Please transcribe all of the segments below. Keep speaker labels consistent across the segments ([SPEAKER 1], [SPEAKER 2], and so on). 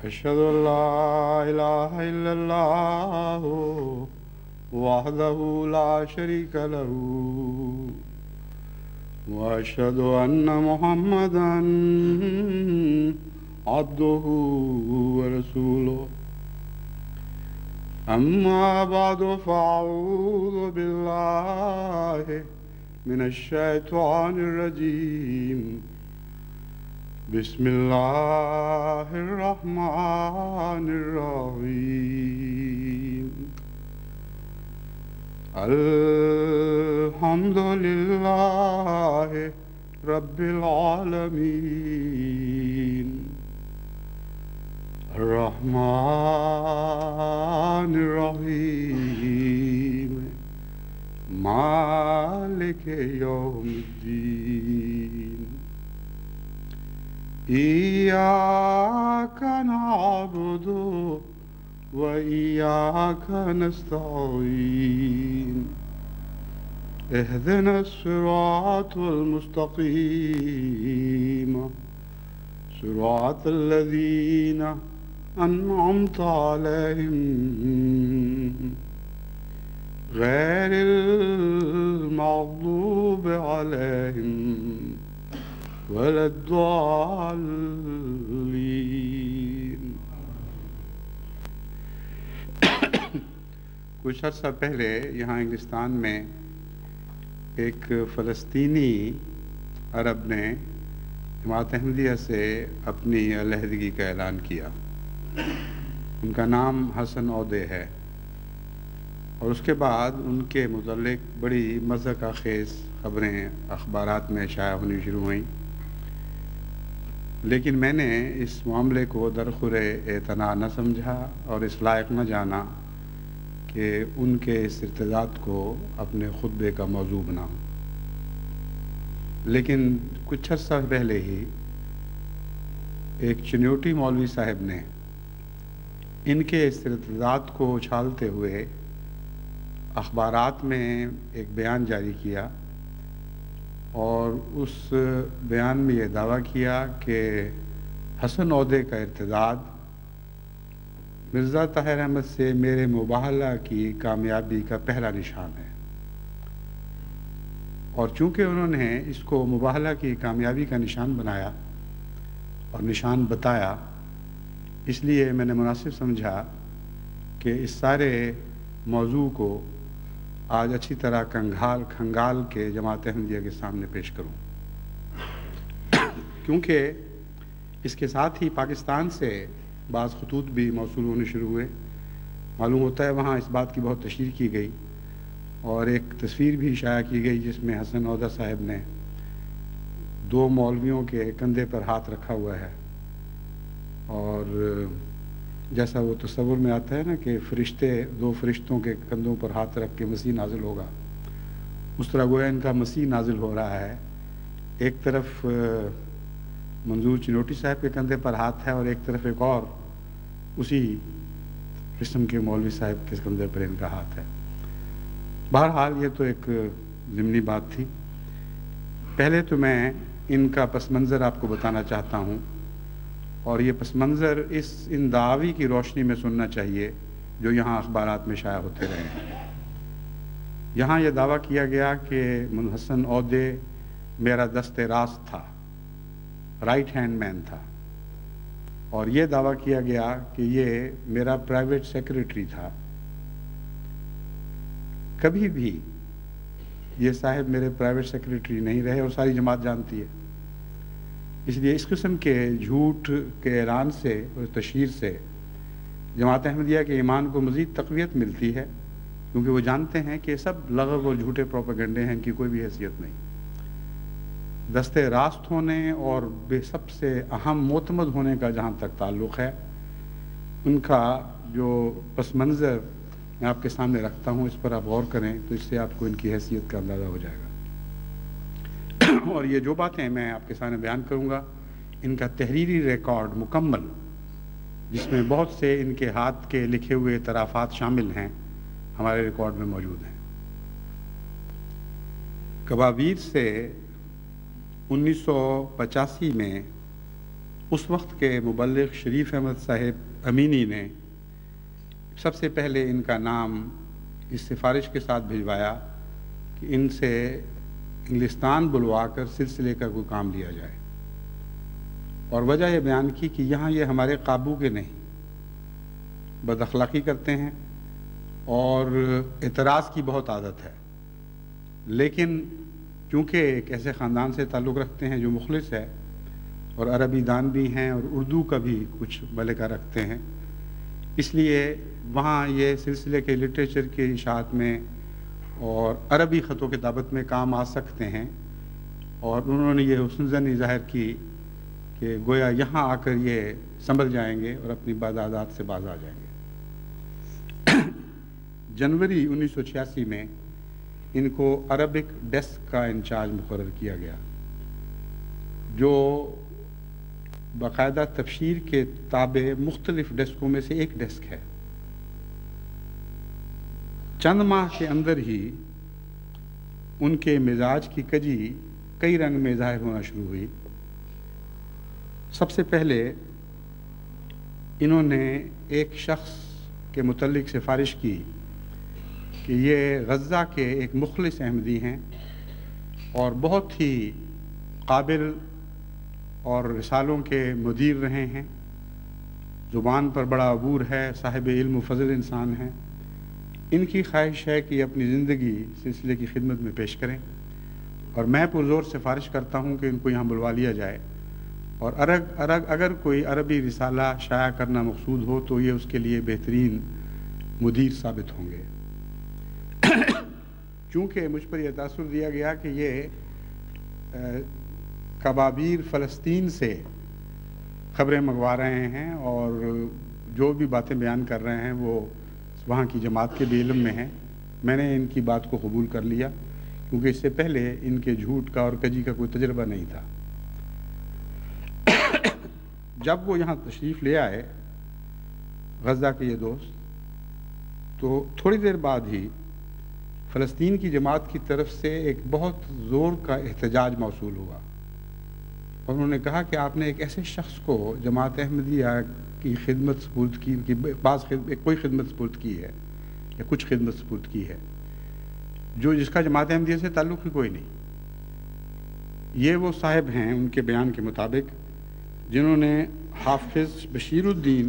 [SPEAKER 1] أشهد أن لا إله إلا الله وحده لا شريك له وأشهد أن محمدا عبده ورسوله أما بعد فأعوذ بالله من الشيطان الرجيم بسم الله الرحمن الرحيم الحمد لله رب العالمين الرحمن الرحيم مالك يوم الدين إياك نعبد وإياك نستعين اهدنا الصراط المستقيم صراط الذين أنعمت عليهم غير المغضوب عليهم ولا الضالين. کچھ عرصہ پہلے یہاں انگلستان میں ایک فلسطینی عرب نے جماعت احمدیہ سے اپنی علیحدگی کا اعلان کیا. ان کا نام حسن عودے ہے اور اس کے بعد ان کے متعلق بڑی مضحک خیز خبریں اخبارات میں شائع ہونی شروع ہوئیں، لیکن میں نے اس معاملے کو درخور اعتنا نہ سمجھا اور اس لائق نہ جانا کہ ان کے اس ارتداد کو اپنے خطبے کا موضوع بناؤں. لیکن کچھ عرصہ پہلے ہی ایک چنیوٹی مولوی صاحب نے ان کے اس ارتداد کو اچھالتے ہوئے اخبارات میں ایک بیان جاری کیا اور اس بیان میں یہ دعویٰ کیا کہ حسن عودے کا ارتداد مرزا طاہر احمد سے میرے مباہلہ کی کامیابی کا پہلا نشان ہے. اور چونکہ انہوں نے اس کو مباہلہ کی کامیابی کا نشان بنایا اور نشان بتایا، اس لیے میں نے مناسب سمجھا کہ اس سارے موضوع کو آج اچھی طرح کھنگال کے جماعت احمدیہ کے سامنے پیش کروں، کیونکہ اس کے ساتھ ہی پاکستان سے بعض خطوط بھی موصول ہونے شروع ہوئے۔ معلوم ہوتا ہے وہاں اس بات کی بہت تشہیر کی گئی اور ایک تصویر بھی شائع کی گئی جس میں حسن عودہ صاحب نے 2 مولویوں کے کندھے پر ہاتھ رکھا ہوا ہے، اور جیسا وہ تصور میں آتا ہے نا کہ 2 فرشتوں کے کندھوں پر ہاتھ رکھ کے مسیح نازل ہوگا، اس طرح گویا ان کا مسیح نازل ہو رہا ہے۔ ایک طرف منظور چنوٹی صاحب کے کندھے پر ہاتھ ہے اور ایک طرف ایک اور اسی قسم کے مولوی صاحب کے کندھے پر ان کا ہاتھ ہے۔ بہرحال یہ تو ایک ضمنی بات تھی۔ پہلے تو میں ان کا پس منظر آپ کو بتانا چاہتا ہوں، اور یہ پس منظر ان دعاوی کی روشنی میں سننا چاہیے جو یہاں اخبارات میں شائع ہوتے رہے ہیں۔ یہاں یہ دعویٰ کیا گیا کہ حسن عودے میرا دست راست تھا، رائٹ ہینڈ مین تھا، اور یہ دعویٰ کیا گیا کہ یہ میرا پرائیویٹ سیکریٹری تھا۔ کبھی بھی یہ صاحب میرے پرائیویٹ سیکریٹری نہیں رہے، اور ساری جماعت جانتی ہے۔ اس لیے اس قسم کے جھوٹ کے اعلان سے اور تشہیر سے جماعت احمدیہ کے ایمان کو مزید تقویت ملتی ہے، کیونکہ وہ جانتے ہیں کہ سب لغو اور جھوٹے پروپیگنڈے ہیں، ان کی کوئی بھی حیثیت نہیں۔ دست راست ہونے اور سب سے اہم معتمد ہونے کا جہاں تک تعلق ہے، ان کا جو پس منظر میں آپ کے سامنے رکھتا ہوں، اس پر آپ غور کریں تو اس سے آپ کو ان کی حیثیت کا اندازہ ہو جائے گا۔ اور یہ جو باتیں میں آپ کے سامنے بیان کروں گا، ان کا تحریری ریکارڈ مکمل، جس میں بہت سے ان کے ہاتھ کے لکھے ہوئے اعترافات شامل ہیں، ہمارے ریکارڈ میں موجود ہیں۔ کبابیر سے 1985 میں اس وقت کے مبلغ شریف احمد صاحب امینی نے سب سے پہلے ان کا نام اس سفارش کے ساتھ بھجوایا کہ ان سے انگلستان بلوا کر سلسلے کا کوئی کام لیا جائے، اور وجہ یہ بیان کی کہ یہاں یہ ہمارے قابو کے نہیں، بد اخلاقی کرتے ہیں اور اعتراض کی بہت عادت ہے، لیکن چونکہ ایک ایسے خاندان سے تعلق رکھتے ہیں جو مخلص ہے اور عربی دان بھی ہیں اور اردو کا بھی کچھ ملکہ رکھتے ہیں، اس لیے وہاں یہ سلسلے کے لٹریچر کی اشاعت میں اور عربی خط و کتابت میں کام آ سکتے ہیں، اور انہوں نے یہ حسن ظنی ظاہر کی کہ گویا یہاں آ کر یہ سنبھل جائیں گے اور اپنی بدعادات سے باز آ جائیں گے۔ جنوری 1986 میں ان کو عربک ڈیسک کا انچارج مقرر کیا گیا، جو باقاعدہ تبشیر کے تابع مختلف ڈیسکوں میں سے ایک ڈیسک ہے۔ چند ماہ کے اندر ہی ان کے مزاج کی کجی کئی رنگ میں ظاہر ہونا شروع ہوئی۔ سب سے پہلے انہوں نے ایک شخص کے متعلق سفارش کی کہ یہ غزہ کے ایک مخلص احمدی ہیں اور بہت ہی قابل اور رسالوں کے مدیر رہے ہیں، زبان پر بڑا عبور ہے، صاحب علم و فضل انسان ہیں۔ ان کی خواہش ہے کہ یہ اپنی زندگی سلسلے کی خدمت میں پیش کریں، اور میں پرزور سفارش کرتا ہوں کہ ان کو یہاں بلوا لیا جائے، اور اگر کوئی عربی رسالہ شائع کرنا مقصود ہو تو یہ اس کے لیے بہترین مدیر ثابت ہوں گے۔ چونکہ مجھ پر یہ تاثر دیا گیا کہ یہ کبابیر فلسطین سے خبریں منگوا رہے ہیں اور جو بھی باتیں بیان کر رہے ہیں وہ وہاں کی جماعت کے بھی علم میں ہیں، میں نے ان کی بات کو قبول کر لیا، کیونکہ اس سے پہلے ان کے جھوٹ کا اور کجی کا کوئی تجربہ نہیں تھا۔ جب وہ یہاں تشریف لے آئے غزہ کے یہ دوست، تو تھوڑی دیر بعد ہی فلسطین کی جماعت کی طرف سے ایک بہت زور کا احتجاج موصول ہوا، اور انہوں نے کہا کہ آپ نے ایک ایسے شخص کو جماعت احمدیہ کی خدمت سپرد کی، کوئی خدمت سپرد کی ہے یا کچھ خدمت سپرد کی ہے جس کا جماعت احمدیہ سے تعلق ہی کوئی نہیں۔ یہ وہ صاحب ہیں ان کے بیان کے مطابق جنہوں نے حافظ بشیر الدین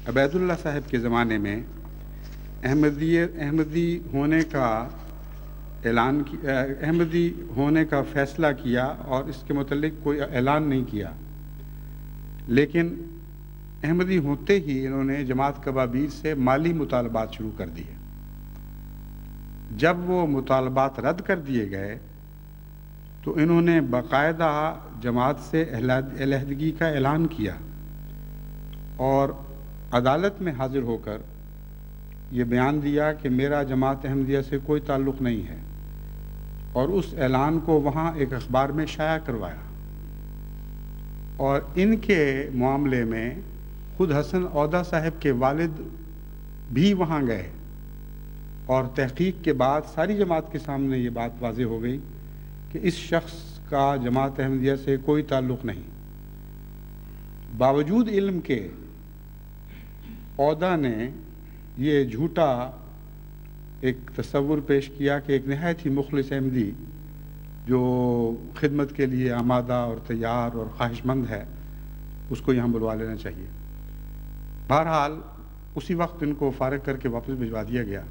[SPEAKER 1] عبید اللہ صاحب کے زمانے میں احمدی ہونے کا فیصلہ کیا اور اس کے متعلق کوئی اعلان نہیں کیا، لیکن احمدی ہوتے ہی انہوں نے جماعت کبابیر سے مالی مطالبات شروع کر دیے۔ جب وہ مطالبات رد کر دیے گئے تو انہوں نے باقاعدہ جماعت سے علیحدگی کا اعلان کیا اور عدالت میں حاضر ہو کر یہ بیان دیا کہ میرا جماعت احمدیہ سے کوئی تعلق نہیں ہے، اور اس اعلان کو وہاں ایک اخبار میں شائع کروایا۔ اور ان کے معاملے میں خود حسن عودہ صاحب کے والد بھی وہاں گئے، اور تحقیق کے بعد ساری جماعت کے سامنے یہ بات واضح ہو گئی کہ اس شخص کا جماعت احمدیہ سے کوئی تعلق نہیں۔ باوجود علم کے عودہ نے یہ جھوٹا ایک تصور پیش کیا کہ ایک نہایت ہی مخلص احمدی جو خدمت کے لیے آمادہ اور تیار اور خواہش مند ہے اس کو یہاں بلوا لینا چاہیے۔ بہرحال اسی وقت ان کو فارغ کر کے واپس بھجوا دیا گیا۔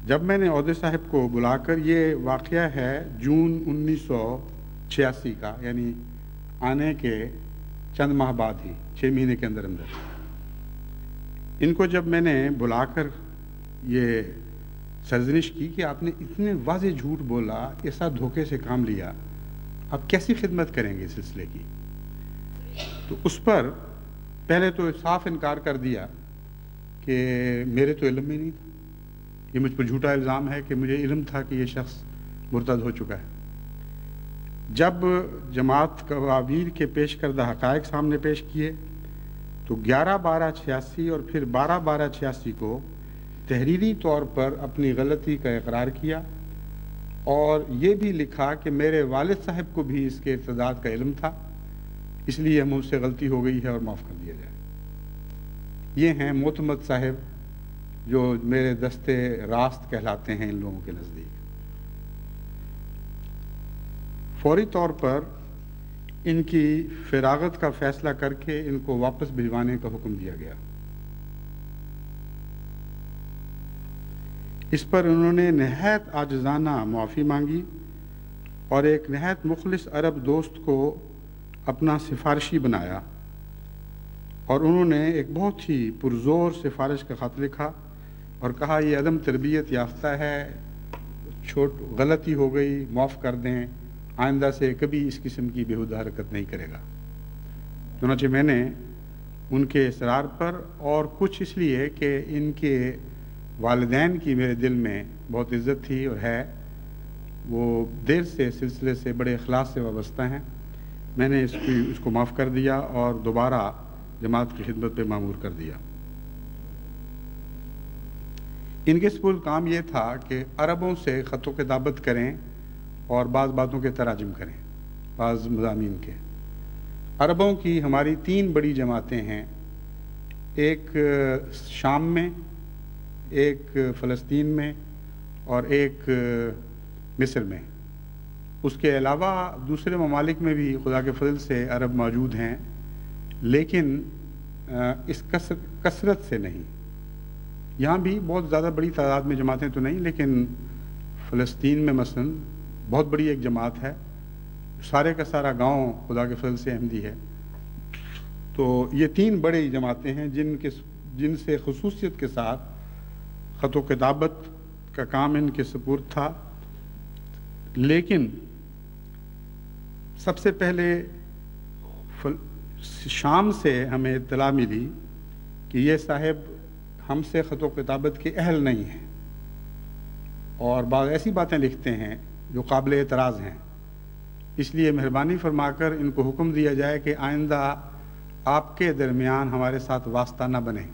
[SPEAKER 1] جب میں نے عودے صاحب کو بلا کر، یہ واقعہ ہے جون 1986 کا، یعنی آنے کے چند ماہ بعد ہی، 6 مہینے کے اندر اندر، ان کو جب میں نے بلا کر یہ سرزنش کی کہ آپ نے اتنے واضح جھوٹ بولا، ایسا دھوکے سے کام لیا، آپ کیسی خدمت کریں گے اس سلسلے کی؟ تو اس پر پہلے تو صاف انکار کر دیا کہ میرے تو علم میں نہیں تھا، یہ مجھ پر جھوٹا الزام ہے کہ مجھے علم تھا کہ یہ شخص مرتد ہو چکا ہے۔ جب جماعت کبابیر کے پیش کردہ حقائق سامنے پیش کیے تو 11/12/86 اور پھر 12/12/86 کو تحریری طور پر اپنی غلطی کا اقرار کیا، اور یہ بھی لکھا کہ میرے والد صاحب کو بھی اس کے ارتداد کا علم تھا، اس لیے مجھ سے غلطی ہو گئی ہے اور معاف کر دیا جائے۔ یہ ہیں معتمد صاحب جو میرے دستے راست کہلاتے ہیں ان لوگوں کے نزدیک۔ فوری طور پر ان کی فراغت کا فیصلہ کر کے ان کو واپس بھجوانے کا حکم دیا گیا۔ اس پر انہوں نے نہایت عاجزانہ معافی مانگی اور ایک نہایت مخلص عرب دوست کو اپنا سفارشی بنایا، اور انہوں نے ایک بہت ہی پرزور سفارش کا خط لکھا اور کہا یہ عدم تربیت یافتہ ہے، غلطی ہو گئی، معاف کر دیں، آئندہ سے کبھی اس قسم کی بیہودہ حرکت نہیں کرے گا۔ چنانچہ میں نے ان کے اصرار پر، اور کچھ اس لیے کہ ان کے والدین کی میرے دل میں بہت عزت تھی اور ہے، وہ دیر سے سلسلے سے بڑے اخلاص سے وابستہ ہیں، میں نے اس کو معاف کر دیا اور دوبارہ جماعت کی خدمت پہ مامور کر دیا۔ ان کے سپرد کام یہ تھا کہ عربوں سے خط و کتابت کریں اور بعض باتوں کے تراجم کریں، بعض مضامین کے۔ عربوں کی ہماری 3 بڑی جماعتیں ہیں، ایک شام میں، ایک فلسطین میں اور ایک مصر میں۔ اس کے علاوہ دوسرے ممالک میں بھی خدا کے فضل سے عرب موجود ہیں، لیکن اس کثرت سے نہیں۔ یہاں بھی بہت زیادہ بڑی تعداد میں جماعتیں تو نہیں، لیکن فلسطین میں مثلا بہت بڑی ایک جماعت ہے، سارے کا سارا گاؤں خدا کے فضل سے احمدی ہے۔ تو یہ 3 بڑی جماعتیں ہیں جن سے خصوصیت کے ساتھ خط و کتابت کا کام ان کے سپرد تھا۔ لیکن سب سے پہلے شام سے ہمیں اطلاع ملی کہ یہ صاحب ہم سے خط و کتابت کے اہل نہیں ہیں، اور بعض ایسی باتیں لکھتے ہیں جو قابل اعتراض ہیں، اس لیے مہربانی فرما کر ان کو حکم دیا جائے کہ آئندہ آپ کے درمیان ہمارے ساتھ واسطہ نہ بنے۔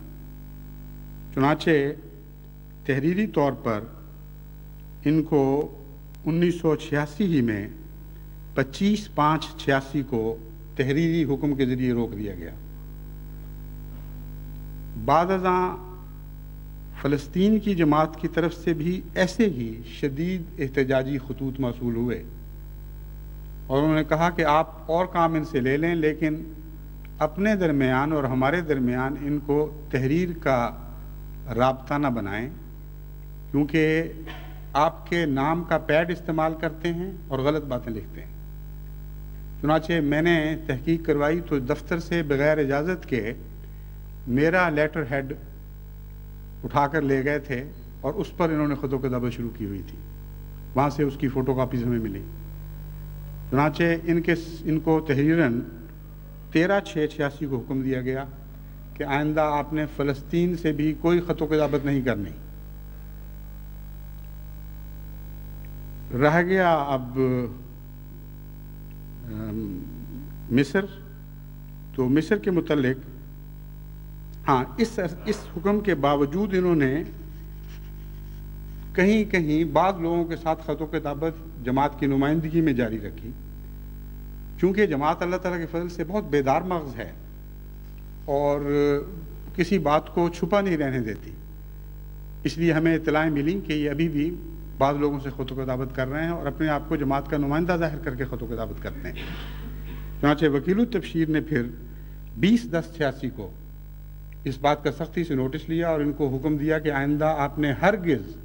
[SPEAKER 1] چنانچہ تحریری طور پر ان کو 1986 ہی میں 25/5/86 کو تحریری حکم کے ذریعے روک دیا گیا۔ بعد ازاں فلسطین کی جماعت کی طرف سے بھی ایسے ہی شدید احتجاجی خطوط موصول ہوئے، اور انہوں نے کہا کہ آپ اور کام ان سے لے لیں، لیکن اپنے درمیان اور ہمارے درمیان ان کو تحریر کا رابطہ نہ بنائیں، کیونکہ آپ کے نام کا پیڈ استعمال کرتے ہیں اور غلط باتیں لکھتے ہیں۔ چنانچہ میں نے تحقیق کروائی تو دفتر سے بغیر اجازت کے میرا لیٹر ہیڈ اٹھا کر لے گئے تھے اور اس پر انہوں نے خط و کتابت شروع کی ہوئی تھی، وہاں سے اس کی فوٹو کاپیز ہمیں ملی۔ چنانچہ ان کو تحریراً 13/6/86 کو حکم دیا گیا کہ آئندہ آپ نے فلسطین سے بھی کوئی خط و کتابت نہیں کرنی۔ رہ گیا اب مصر، تو مصر کے متعلق ہاں اس حکم کے باوجود انہوں نے کہیں کہیں بعض لوگوں کے ساتھ خط و کتابت جماعت کی نمائندگی میں جاری رکھی، چونکہ جماعت اللہ تعالیٰ کے فضل سے بہت بیدار مغز ہے اور کسی بات کو چھپا نہیں رہنے دیتی، اس لیے ہمیں اطلاعیں ملیں کہ یہ ابھی بھی بعض لوگوں سے خط و کتابت کر رہے ہیں اور اپنے آپ کو جماعت کا نمائندہ ظاہر کر کے خط و کتابت کرتے ہیں۔ چنانچہ وکیل التبشیر نے پھر 20/10/86 کو اس بات کا سختی سے نوٹس لیا اور ان کو حکم دیا کہ آئندہ آپ نے ہرگز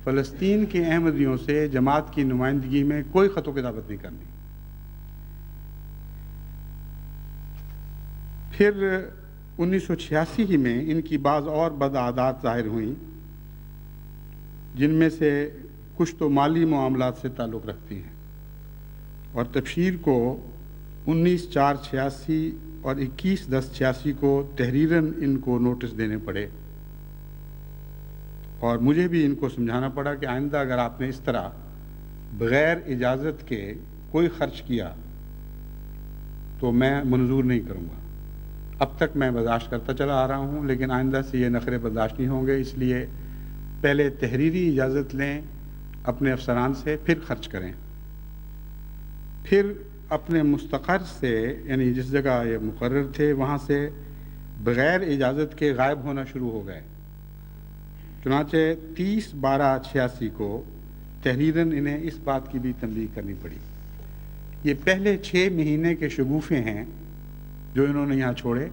[SPEAKER 1] فلسطین کے احمدیوں سے جماعت کی نمائندگی میں کوئی خط و کتابت نہیں کرنی۔ پھر 1986 ہی میں ان کی بعض اور بد عادات ظاہر ہوئیں، جن میں سے کچھ تو مالی معاملات سے تعلق رکھتی ہیں، اور تبشیر کو 19/4/86 اور 21/10/86 کو تحریراً ان کو نوٹس دینے پڑے، اور مجھے بھی ان کو سمجھانا پڑا کہ آئندہ اگر آپ نے اس طرح بغیر اجازت کے کوئی خرچ کیا تو میں منظور نہیں کروں گا۔ اب تک میں برداشت کرتا چلا آ رہا ہوں، لیکن آئندہ سے یہ نخرے برداشت نہیں ہوں گے، اس لیے پہلے تحریری اجازت لیں اپنے افسران سے، پھر خرچ کریں۔ پھر اپنے مستقر سے، یعنی جس جگہ یہ مقرر تھے، وہاں سے بغیر اجازت کے غائب ہونا شروع ہو گئے۔ چنانچہ 30/12/86 کو تحریراً انہیں اس بات کی بھی تنبیہ کرنی پڑی۔ یہ پہلے 6 مہینے کے شگوفے ہیں جو انہوں نے یہاں چھوڑے،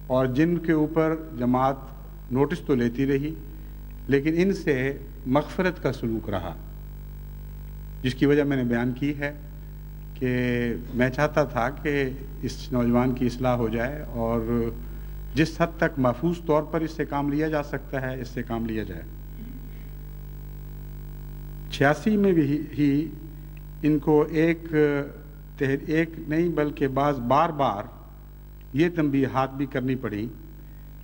[SPEAKER 1] اور جن کے اوپر جماعت نوٹس تو لیتی رہی، لیکن ان سے مغفرت کا سلوک رہا، جس کی وجہ میں نے بیان کی ہے کہ میں چاہتا تھا کہ اس نوجوان کی اصلاح ہو جائے، اور جس حد تک محفوظ طور پر اس سے کام لیا جا سکتا ہے اس سے کام لیا جائے۔ 86 میں بھی ہی ان کو ایک نہیں بلکہ بار بار یہ تنبیہات بھی کرنی پڑی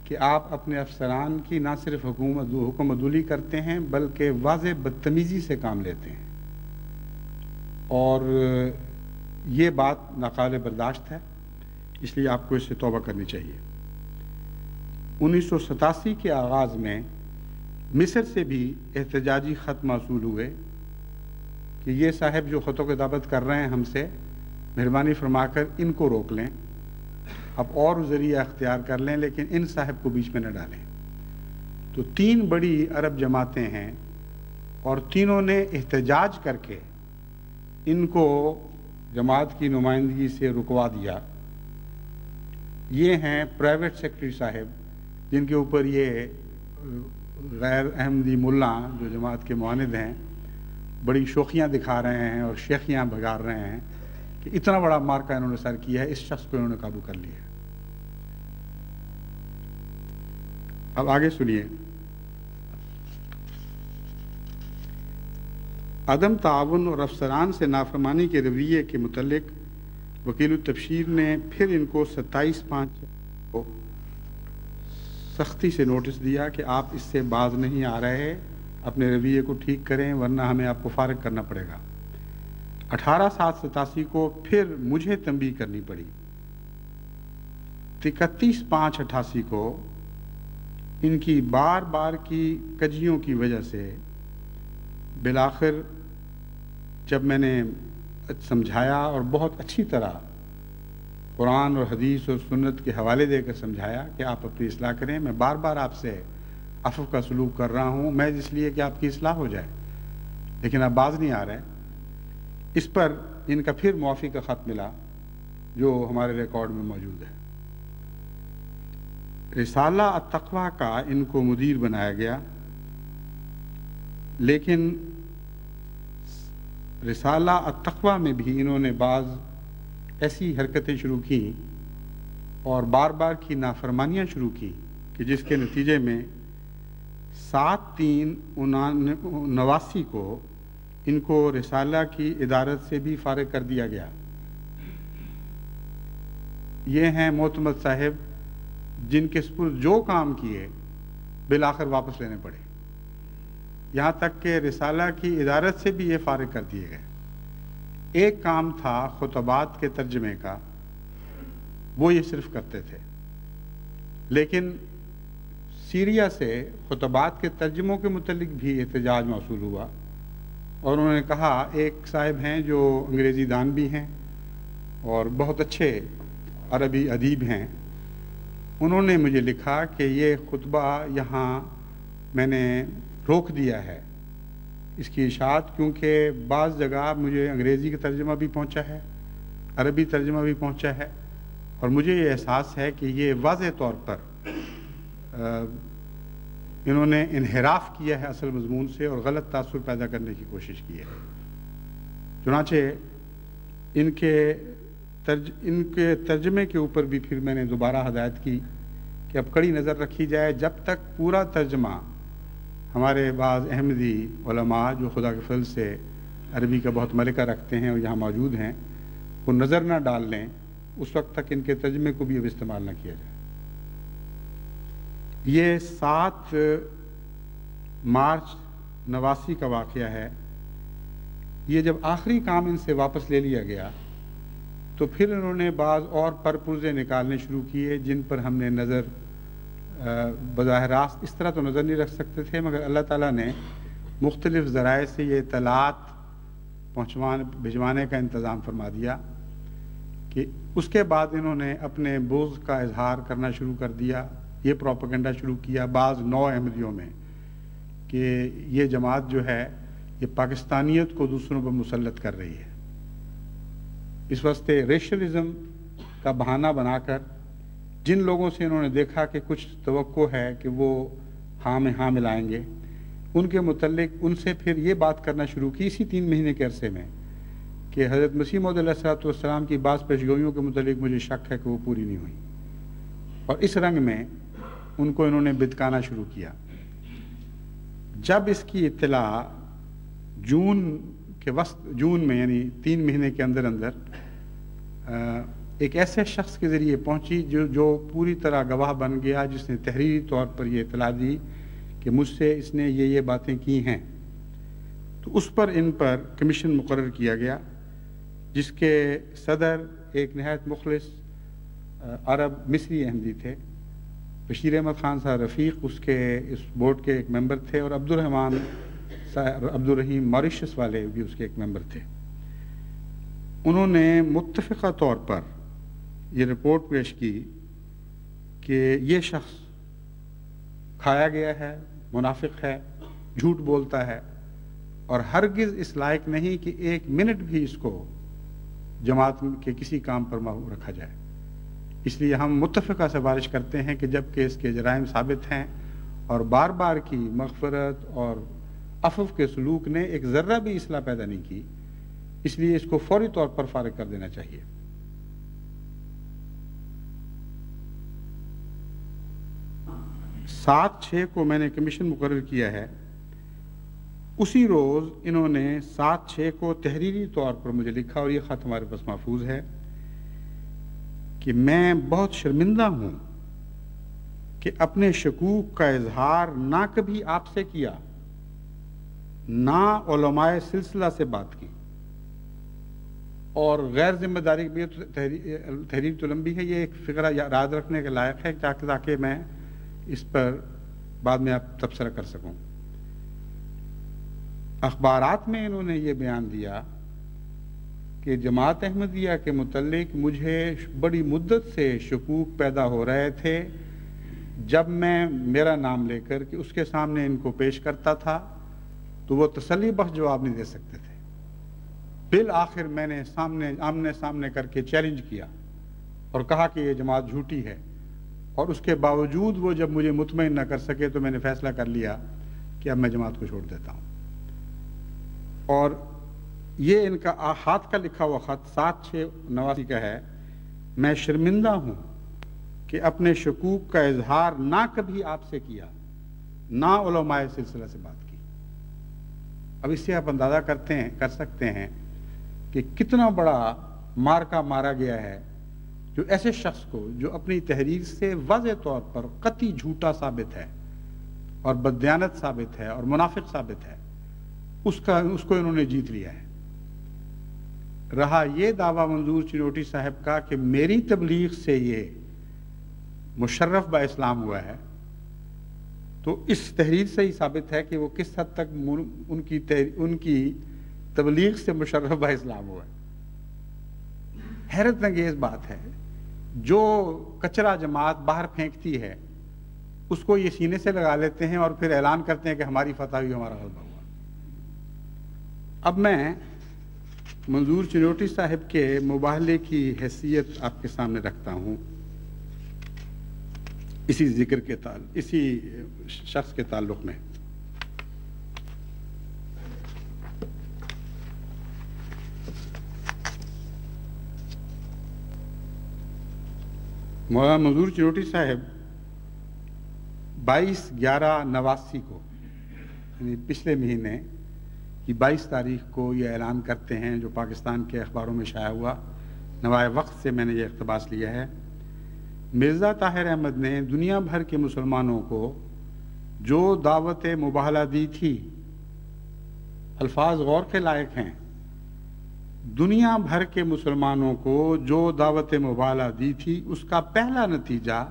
[SPEAKER 1] کہ آپ اپنے افسران کی نہ صرف حکم عدولی کرتے ہیں بلکہ واضح بدتمیزی سے کام لیتے ہیں، اور یہ بات ناقابل برداشت ہے، اس لیے آپ کو اس سے توبہ کرنی چاہیے۔ 1987 کے آغاز میں مصر سے بھی احتجاجی خط موصول ہوئے کہ یہ صاحب جو خط و کتابت کر رہے ہیں ہم سے، مہربانی فرما کر ان کو روک لیں، اب اور ذریعہ اختیار کر لیں، لیکن ان صاحب کو بیچ میں نہ ڈالیں۔ تو 3 بڑی عرب جماعتیں ہیں، اور تینوں نے احتجاج کر کے ان کو جماعت کی نمائندگی سے رکوا دیا۔ یہ ہیں پرائیویٹ سیکرٹری صاحب، جن کے اوپر یہ غیر احمدی ملا جو جماعت کے معاند ہیں بڑی شوخیاں دکھا رہے ہیں اور شیخیاں بگار رہے ہیں کہ اتنا بڑا مارکا انہوں نے سر کیا ہے، اس شخص کو انہوں نے قابو کر لیا ہے۔ اب آگے سنیے۔ عدم تعاون اور افسران سے نافرمانی کے رویے کے متعلق وکیل التبشیر نے پھر ان کو 27/5 کو سختی سے نوٹس دیا کہ آپ اس سے باز نہیں آ رہے، اپنے رویے کو ٹھیک کریں ورنہ ہمیں آپ کو فارغ کرنا پڑے گا۔ 18/7/87 کو پھر مجھے تنبیہ کرنی پڑی۔ 31/5/88 کو ان کی بار بار کی کجیوں کی وجہ سے بالآخر جب میں نے سمجھایا اور بہت اچھی طرح قرآن اور حدیث اور سنت کے حوالے دے کر سمجھایا کہ آپ اپنی اصلاح کریں، میں بار بار آپ سے عفو کا سلوک کر رہا ہوں، میں اس لیے کہ آپ کی اصلاح ہو جائے، لیکن آپ باز نہیں آ رہے۔ اس پر ان کا پھر معافی کا خط ملا جو ہمارے ریکارڈ میں موجود ہے۔ رسالہ التقویٰ کا ان کو مدیر بنایا گیا، لیکن رسالہ التقویٰ میں بھی انہوں نے بعض ایسی حرکتیں شروع کیں اور بار بار کی نافرمانیاں شروع کی کہ جس کے نتیجے میں 7/3/89 کو ان کو رسالہ کی ادارت سے بھی فارغ کر دیا گیا۔ یہ ہیں معتمد صاحب جن کے سپرد جو کام کیے بالآخر واپس لینے پڑے، یہاں تک کہ رسالہ کی ادارت سے بھی یہ فارغ کر دیے گئے۔ ایک کام تھا خطبات کے ترجمے کا، وہ یہ صرف کرتے تھے، لیکن سیریا سے خطبات کے ترجموں کے متعلق بھی احتجاج موصول ہوا، اور انہوں نے کہا، ایک صاحب ہیں جو انگریزی دان بھی ہیں اور بہت اچھے عربی ادیب ہیں، انہوں نے مجھے لکھا کہ یہ خطبہ یہاں میں نے روک دیا ہے اس کی اشاعت، کیونکہ بعض جگہ مجھے انگریزی کا ترجمہ بھی پہنچا ہے، عربی ترجمہ بھی پہنچا ہے، اور مجھے یہ احساس ہے کہ یہ واضح طور پر انہوں نے انحراف کیا ہے اصل مضمون سے اور غلط تاثر پیدا کرنے کی کوشش کی ہے۔ چنانچہ ان کے ترجمے کے اوپر بھی پھر میں نے دوبارہ ہدایت کی کہ اب کڑی نظر رکھی جائے، جب تک پورا ترجمہ ہمارے بعض احمدی علماء جو خدا کے فضل سے عربی کا بہت ملکہ رکھتے ہیں اور یہاں موجود ہیں، وہ نظر نہ ڈال لیں، اس وقت تک ان کے ترجمے کو بھی اب استعمال نہ کیا جائے۔ یہ 7 مارچ 89 کا واقعہ ہے۔ یہ جب آخری کام ان سے واپس لے لیا گیا تو پھر انہوں نے بعض اور پرپرزے نکالنے شروع کیے جن پر ہم نے نظر بظاہر راست اس طرح تو نظر نہیں رکھ سکتے تھے، مگر اللہ تعالیٰ نے مختلف ذرائع سے یہ اطلاعات بھجوانے کا انتظام فرما دیا کہ اس کے بعد انہوں نے اپنے بغض کا اظہار کرنا شروع کر دیا، یہ پروپیگنڈا شروع کیا بعض نو احمدیوں میں کہ یہ جماعت جو ہے یہ پاکستانیت کو دوسروں پر مسلط کر رہی ہے۔ اس واسطے ریشلزم کا بہانہ بنا کر جن لوگوں سے انہوں نے دیکھا کہ کچھ توقع ہے کہ وہ ہاں میں ہاں ملائیں گے، ان کے متعلق ان سے پھر یہ بات کرنا شروع کی اسی 3 مہینے کے عرصے میں کہ حضرت مسیح موعود علیہ السلام کی بعض پیشگوئیوں کے متعلق مجھے شک ہے کہ وہ پوری نہیں ہوئی، اور اس رنگ میں ان کو انہوں نے بدکانا شروع کیا۔ جب اس کی اطلاع جون میں یعنی 3 مہینے کے اندر ایک ایسے شخص کے ذریعے پہنچی جو پوری طرح گواہ بن گیا، جس نے تحریری طور پر یہ اطلاع دی کہ مجھ سے اس نے یہ باتیں کی ہیں، تو اس پر ان پر کمیشن مقرر کیا گیا جس کے صدر ایک نہایت مخلص عرب مصری احمدی تھے، بشیر احمد خان صاحب رفیق اس بورڈ کے ایک ممبر تھے، اور عبدالرحیم ماریشس والے بھی اس کے ایک ممبر تھے۔ انہوں نے متفقہ طور پر یہ رپورٹ پیش کی کہ یہ شخص کھایا گیا ہے، منافق ہے، جھوٹ بولتا ہے، اور ہرگز اس لائق نہیں کہ 1 منٹ بھی اس کو جماعت کے کسی کام پر رکھا جائے۔ اس لیے ہم متفقہ سفارش کرتے ہیں کہ جب کہ اس کے جرائم ثابت ہیں اور بار بار کی مغفرت اور عفو کے سلوک نے ایک ذرہ بھی اصلاح پیدا نہیں کی، اس لیے اس کو فوری طور پر فارغ کر دینا چاہیے۔ 7/6 کو میں نے کمیشن مقرر کیا ہے، اسی روز انہوں نے 7/6 کو تحریری طور پر مجھے لکھا، اور یہ خط ہمارے پاس محفوظ ہے، کہ میں بہت شرمندہ ہوں کہ اپنے شکوک کا اظہار نہ کبھی آپ سے کیا، نہ علماء سلسلہ سے بات کی، اور غیر ذمہ داری بھی تحریر تو لمبی ہے، یہ ایک فقرہ یاد رکھنے کے لائق ہے تاکہ میں اس پر بعد میں آپ تبصرہ کر سکوں۔ اخبارات میں انہوں نے یہ بیان دیا کہ جماعت احمدیہ کے متعلق مجھے بڑی مدت سے شکوک پیدا ہو رہے تھے، جب میں میرا نام لے کر کہ اس کے سامنے ان کو پیش کرتا تھا تو وہ تسلی بخش جواب نہیں دے سکتے تھے۔ بالآخر میں نے آمنے سامنے کر کے چیلنج کیا اور کہا کہ یہ جماعت جھوٹی ہے، اور اس کے باوجود وہ جب مجھے مطمئن نہ کر سکے تو میں نے فیصلہ کر لیا کہ اب میں جماعت کو چھوڑ دیتا ہوں۔ اور یہ ان کا ہاتھ کا لکھا ہوا خط 7/6/89 کا ہے۔ میں شرمندہ ہوں کہ اپنے شکوک کا اظہار نہ کبھی آپ سے کیا، نہ علماء سلسلہ سے بات کی۔ اب اس سے آپ اندازہ کر سکتے ہیں کہ کتنا بڑا مارکا مارا گیا ہے جو ایسے شخص کو جو اپنی تحریر سے واضح طور پر قطعی جھوٹا ثابت ہے اور بددیانت ثابت ہے اور منافق ثابت ہے، اس کو انہوں نے جیت لیا ہے۔ رہا یہ دعویٰ منظور چنوٹی صاحب کا کہ میری تبلیغ سے یہ مشرف با اسلام ہوا ہے، تو اس تحریر سے ہی ثابت ہے کہ وہ کس حد تک ان کی تبلیغ سے مشرف با اسلام ہوا ہے۔ حیرت انگیز بات ہے، جو کچرا جماعت باہر پھینکتی ہے اس کو یہ سینے سے لگا لیتے ہیں اور پھر اعلان کرتے ہیں کہ ہماری فتح ہوئی، ہمارا غلبہ ہوا۔ اب میں منظور چنوٹی صاحب کے مباہلے کی حیثیت آپ کے سامنے رکھتا ہوں، اسی شخص کے تعلق میں۔ مولانا منظور چنوٹی صاحب 22/11/89 کو، یعنی پچھلے مہینے کی 22 تاریخ کو یہ اعلان کرتے ہیں، جو پاکستان کے اخباروں میں شائع ہوا۔ نوائے وقت سے میں نے یہ اقتباس لیا ہے۔ مرزا طاہر احمد نے دنیا بھر کے مسلمانوں کو جو دعوت مباہلہ دی تھی، الفاظ غور کے لائق ہیں، دنیا بھر کے مسلمانوں کو جو دعوت مباہلہ دی تھی اس کا پہلا نتیجہ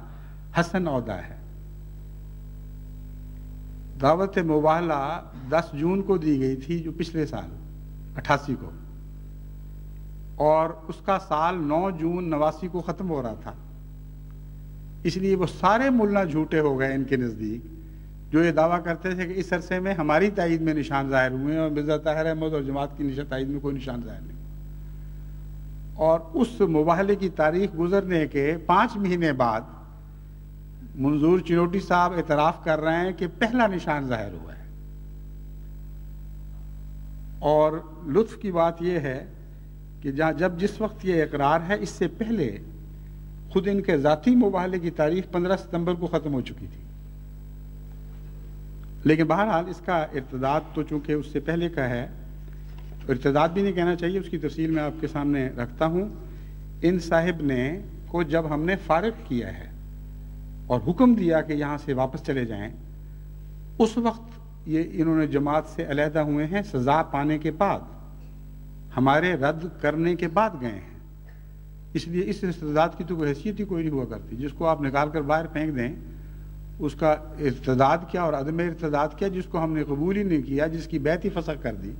[SPEAKER 1] حسن عہدہ ہے۔ دعوت مباہلہ 10 جون کو دی گئی تھی، جو پچھلے سال 88 کو، اور اس کا سال 9 جون 89 کو ختم ہو رہا تھا۔ اس لیے وہ سارے ملا جھوٹے ہو گئے ان کے نزدیک، جو یہ دعویٰ کرتے تھے کہ اس عرصے میں ہماری تائید میں نشان ظاہر ہوئے ہیں اور مرزا طاہر احمد اور جماعت کی تائید میں کوئی نشان ظاہر نہیں۔ اور اس مباہلے کی تاریخ گزرنے کے 5 مہینے بعد منظور چنوٹی صاحب اعتراف کر رہے ہیں کہ پہلا نشان ظاہر ہوا ہے۔ اور لطف کی بات یہ ہے کہ جس وقت یہ اقرار ہے، اس سے پہلے خود ان کے ذاتی مباہلے کی تاریخ 15 ستمبر کو ختم ہو چکی تھی۔ لیکن بہرحال اس کا ارتداد تو چونکہ اس سے پہلے کا ہے، ارتداد بھی نہیں کہنا چاہیے، اس کی تفصیل میں آپ کے سامنے رکھتا ہوں۔ ان صاحب نے کو جب ہم نے فارغ کیا ہے اور حکم دیا کہ یہاں سے واپس چلے جائیں، اس وقت انہوں نے جماعت سے علیحدہ ہوئے ہیں، سزا پانے کے بعد، ہمارے رد کرنے کے بعد گئے ہیں۔ اس لیے اس ارتداد کی تو کوئی حیثیت ہی کوئی نہیں ہوا کرتی۔ جس کو آپ نکال کر باہر پھینک دیں، اس کا ارتداد کیا اور عدم ارتداد کیا، جس کو ہم نے قبول ہی نہیں کیا، جس کی بیعت ہی فسخ کر دی،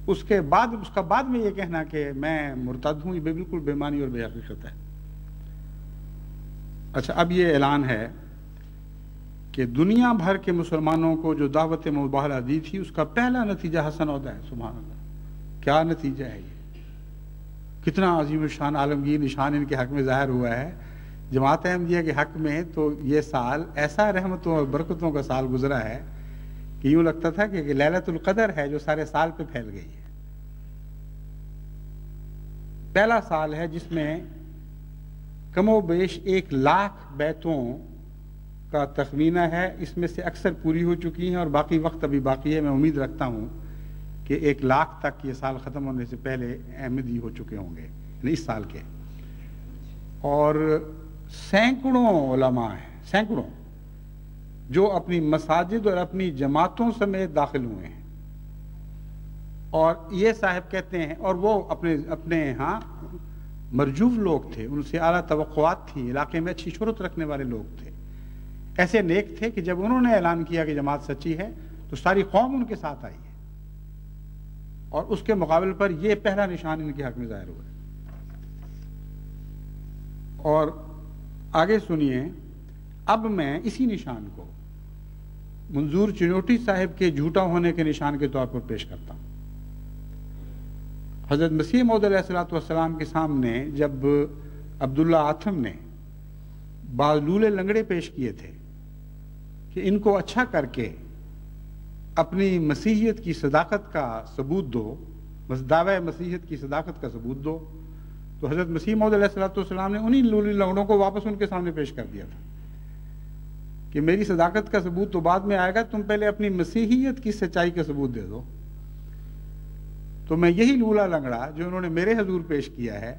[SPEAKER 1] اس کا بعد میں یہ کہنا کہ میں مرتد ہوں، یہ بالکل بے معنی اور بے حقیقت ہے۔ اچھا، اب یہ اعلان ہے کہ دنیا بھر کے مسلمانوں کو جو دعوت مباہلہ دی تھی اس کا پہلا نتیجہ حسن عہدہ ہے۔ سبحان اللہ، کیا نتیجہ ہے یہ! کتنا عظیم الشان عالمگیر نشان ان کے حق میں ظاہر ہوا ہے۔ جماعت احمدیہ کے حق میں تو یہ سال ایسا رحمتوں اور برکتوں کا سال گزرا ہے کہ یوں لگتا تھا کہ لیلۃ القدر ہے جو سارے سال پہ پھیل گئی ہے۔ پہلا سال ہے جس میں کم و بیش 1,00,000 بیعتوں کا تخمینہ ہے، اس میں سے اکثر پوری ہو چکی ہیں اور باقی وقت ابھی باقی ہے۔ میں امید رکھتا ہوں کہ 1,00,000 تک یہ سال ختم ہونے سے پہلے احمدی ہو چکے ہوں گے، یعنی اس سال کے۔ اور سینکڑوں علماء ہیں، سینکڑوں، جو اپنی مساجد اور اپنی جماعتوں سمیت داخل ہوئے ہیں۔ اور یہ صاحب کہتے ہیں، اور وہ اپنے ہاں مرجوف لوگ تھے، ان سے اعلیٰ توقعات تھی، علاقے میں اچھی شہرت رکھنے والے لوگ تھے، ایسے نیک تھے کہ جب انہوں نے اعلان کیا کہ جماعت سچی ہے تو ساری قوم ان کے ساتھ آئی ہے، اور اس کے مقابل پر یہ پہلا نشان ان کے حق میں ظاہر ہوا ہے۔ اور آگے سنیے، اب میں اسی نشان کو منظور چنوٹی صاحب کے جھوٹا ہونے کے نشان کے طور پر پیش کرتا ہوں۔ حضرت مسیح موعود علیہ الصلوۃ والسلام کے سامنے جب عبداللہ آتھم نے بعض لولے لنگڑے پیش کیے تھے کہ ان کو اچھا کر کے اپنی مسیحیت کی صداقت کا ثبوت دو، بس دعوی مسیحیت کی صداقت کا ثبوت دو، تو حضرت مسیح موعود علیہ السلام نے انہی لولے لنگڑوں کو واپس ان کے سامنے پیش کر دیا تھا کہ میری صداقت کا ثبوت تو بعد میں آئے گا، تم پہلے اپنی مسیحیت کی سچائی کا ثبوت دے دو۔ تو میں یہی لولا لنگڑا جو انہوں نے میرے حضور پیش کیا ہے،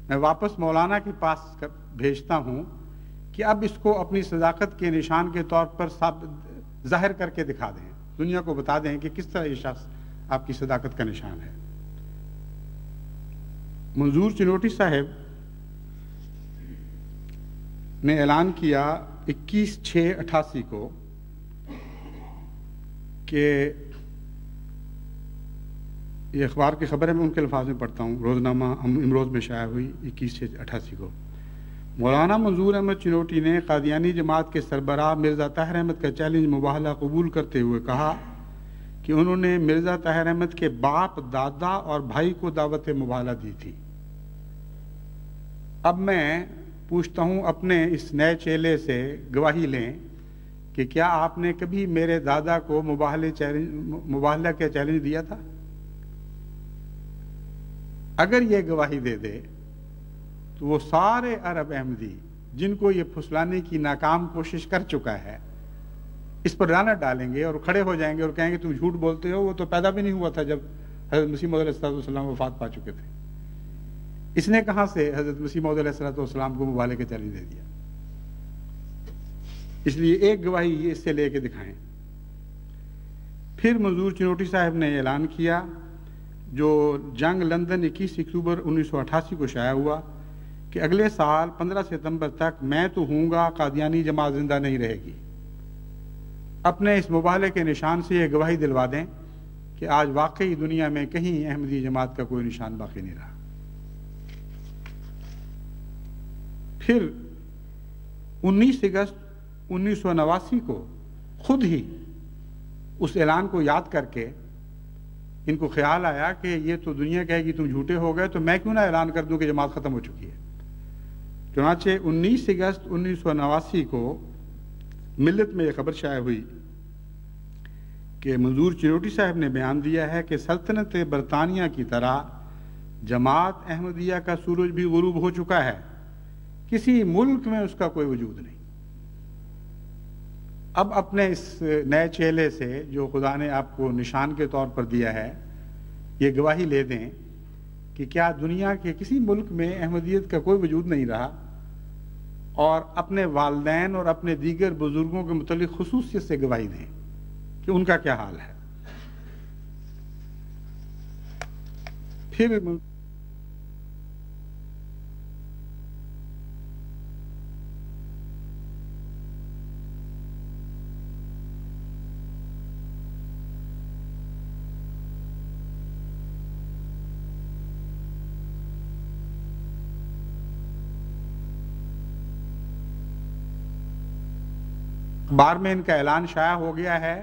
[SPEAKER 1] میں واپس مولانا کے پاس بھیجتا ہوں کہ اب اس کو اپنی صداقت کے نشان کے طور پر ظاہر کر کے دکھا دیں، دنیا کو بتا دیں کہ کس طرح یہ شخص آپ کی صداقت کا نشان ہے۔ منظور چنوٹی صاحب نے اعلان کیا 21/6/88 کو کہ یہ اخبار کی خبر ہے، میں ان کے الفاظ میں پڑھتا ہوں، روزنامہ امروز میں شائع ہوئی 21/6/88 کو۔ مولانا منظور احمد چنوٹی نے قادیانی جماعت کے سربراہ مرزا طاہر احمد کا چیلنج مباہلہ قبول کرتے ہوئے کہا کہ انہوں نے مرزا طاہر احمد کے باپ، دادا اور بھائی کو دعوت مباہلہ دی تھی۔ اب میں پوچھتا ہوں اپنے اس نئے چیلے سے گواہی لیں کہ کیا آپ نے کبھی میرے دادا کو مباہلہ کا چیلنج دیا تھا؟ اگر یہ گواہی دے دے تو وہ سارے عرب احمدی جن کو یہ پھسلانے کی ناکام کوشش کر چکا ہے اس پر لعنت ڈالیں گے اور کھڑے ہو جائیں گے اور کہیں گے تم جھوٹ بولتے ہو، وہ تو پیدا بھی نہیں ہوا تھا جب حضرت مسیح موعود علیہ السلام وفات پا چکے تھے۔ اس نے کہاں سے حضرت مسیح موعود علیہ السلام کو مباہلے کا چیلنج دے دیا؟ اس لیے ایک گواہی یہ اس سے لے کے دکھائیں۔ پھر منظور چنوٹی صاحب نے اعلان کیا جو جنگ لندن 21 اکتوبر 1988 کو شائع ہوا کہ اگلے سال 15 ستمبر تک میں تو ہوں گا، قادیانی جماعت زندہ نہیں رہے گی۔ اپنے اس مباہلے کے نشان سے یہ گواہی دلوا دیں کہ آج واقعی دنیا میں کہیں احمدی جماعت کا کوئی نشان باقی نہیں رہا۔ پھر 19 اگست 1989 کو خود ہی اس اعلان کو یاد کر کے ان کو خیال آیا کہ یہ تو دنیا کہے گی تم جھوٹے ہو گئے، تو میں کیوں نہ اعلان کر دوں کہ جماعت ختم ہو چکی ہے۔ چنانچہ 19 اگست 1989 کو ملت میں یہ خبر شائع ہوئی کہ منظور چنوٹی صاحب نے بیان دیا ہے کہ سلطنت برطانیہ کی طرح جماعت احمدیہ کا سورج بھی غروب ہو چکا ہے، کسی ملک میں اس کا کوئی وجود نہیں۔ اب اپنے اس نئے چہلے سے جو خدا نے آپ کو نشان کے طور پر دیا ہے یہ گواہی لے دیں کہ کیا دنیا کے کسی ملک میں احمدیت کا کوئی وجود نہیں رہا، اور اپنے والدین اور اپنے دیگر بزرگوں کے متعلق خصوصیت سے گواہی دیں کہ ان کا کیا حال ہے۔ پھر اخبار میں ان کا اعلان شائع ہو گیا ہے